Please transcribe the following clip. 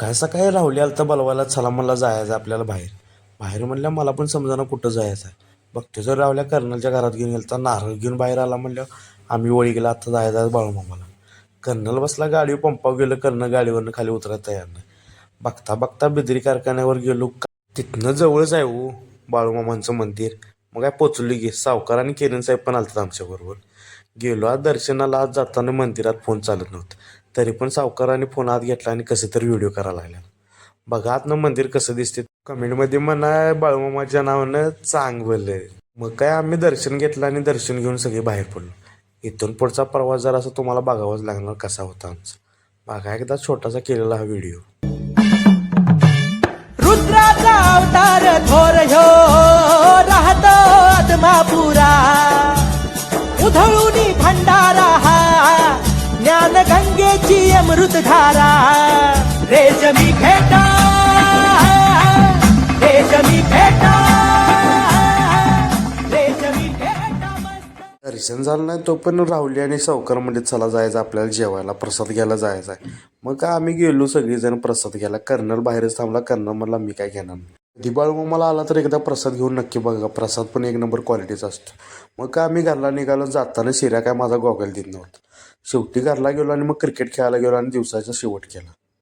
सकाळी सकाळी राहुली आलं तर बोलवायला, चला मला जायचं आपल्याला बाहेर. बाहेर म्हणल्या मला पण समजाना कुठं जायचं आहे. बघते जर राहुल्या कर्नलच्या घरात घेऊन गेला तर नारळ घेऊन बाहेर आला. म्हणलं आम्ही वळी गेला, आता जायचं आहे बाळूमामाला. कर्नल बसला गाडी, पंपावर गेलं. कर्नल गाडीवरनं खाली उतरायला तयार नाही. बघता बघता बिदरी कारखान्यावर गेलो. तिथनं जवळच आहे हो बाळूमामांचं मंदिर. मग काय पोचलो की सावकार आणि किरण साहेब पण आलतात आमच्याबरोबर. गेलो आज दर्शनाला. आज जाताना मंदिरात फोन चालत नव्हतं, तरी पण सावकाराने फोन हात घेतला आणि कसं तरी व्हिडिओ करायला लागला. बघा आतनं मंदिर कसं दिसते. कमेंटमध्ये म्हणा बाळूमामाच्या नावानं चांगलं. मग काय आम्ही दर्शन घेतलं आणि दर्शन घेऊन सगळे बाहेर पडलो. इथून पुढचा प्रवास जर असं तुम्हाला बघावाच लागणार कसा होता आमचा. बघा एकदा छोटासा केलेला हा व्हिडिओ. रुद्राचा अवतार थोर ह्यो राहतो आत्मापुरा, उधळूनी भंडारा हा ज्ञान गंगेची अमृतधारा. रेशमी फेटा रेशमी फेटा रेशमी फेटा मस्त. दर्शन झालं नाही तो पण राहुली आणि सावकार म्हणजे चला जायचं आपल्याला जेवायला, प्रसाद घ्यायला जायचं आहे. मग काय आम्ही गेलो सगळेजण प्रसाद घ्यायला. कर्नल बाहेरच थांबला. कर्नल म्हणला मी काय घेणार नाही. दिबाळूमामाला आला तर एकदा प्रसाद घेऊन नक्की बघा. प्रसाद पण एक नंबर क्वालिटीचा असतो. मग काय आम्ही घरला निघालो. जाताना शिऱ्या काय माझा गॉगल देत नव्हता. शेवटी घरला गेलो आणि मग क्रिकेट खेळायला गेलो आणि दिवसाचा शेवट केला.